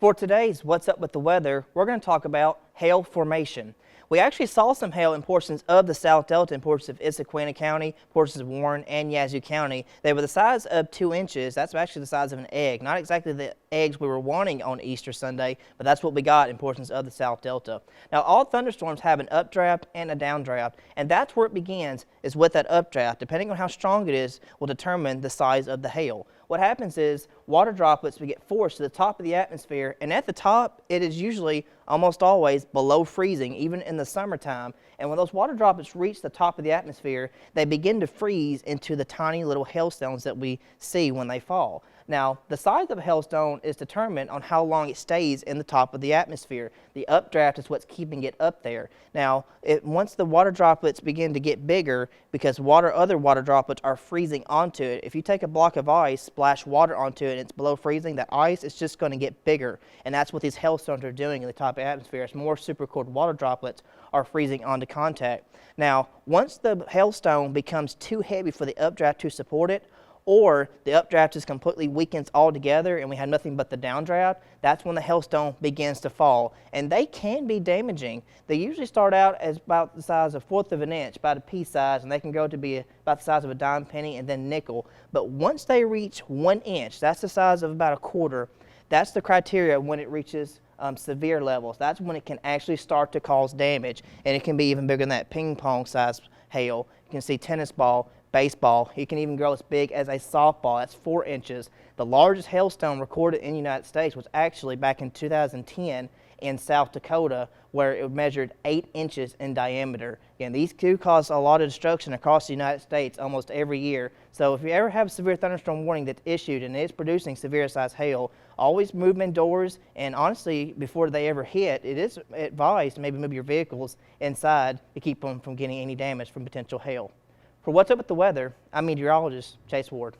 For today's What's Up with the Weather, we're going to talk about hail formation. We actually saw some hail in portions of the South Delta, in portions of Issaquah County, portions of Warren and Yazoo County. They were the size of 2 inches. That's actually the size of an egg. Not exactly the eggs we were wanting on Easter Sunday, but that's what we got in portions of the South Delta. Now, all thunderstorms have an updraft and a downdraft, and that's where it begins, is with that updraft. Depending on how strong it is, will determine the size of the hail. What happens is water droplets will get forced to the top of the atmosphere, and at the top, it is usually almost always below freezing, even in the summertime. And when those water droplets reach the top of the atmosphere, they begin to freeze into the tiny little hailstones that we see when they fall. Now, the size of a hailstone is determined on how long it stays in the top of the atmosphere. The updraft is what's keeping it up there. Now, once the water droplets begin to get bigger, because other water droplets are freezing onto it, if you take a block of ice, splash water onto it, and it's below freezing, that ice is just going to get bigger. And that's what these hailstones are doing in the top of the atmosphere. As more supercooled water droplets are freezing onto contact. Now, once the hailstone becomes too heavy for the updraft to support it, or the updraft just completely weakens altogether and we have nothing but the downdraft, that's when the hailstone begins to fall. And they can be damaging. They usually start out as about the size of 1/4 of an inch, about a pea size, and they can go to be about the size of a dime penny and then nickel. But once they reach 1 inch, that's the size of about a quarter, that's the criteria when it reaches severe levels. That's when it can actually start to cause damage, and it can be even bigger than that ping pong size hail. You can see tennis ball, baseball. It can even grow as big as a softball. That's 4 inches. The largest hailstone recorded in the United States was actually back in 2010 in South Dakota, where it measured 8 inches in diameter. Again, these do cause a lot of destruction across the United States almost every year. So if you ever have a severe thunderstorm warning that's issued and it's producing severe size hail, always move them indoors, and honestly, before they ever hit, it is advised to maybe move your vehicles inside to keep them from getting any damage from potential hail. For What's Up with the Weather, I'm meteorologist Chase Ward.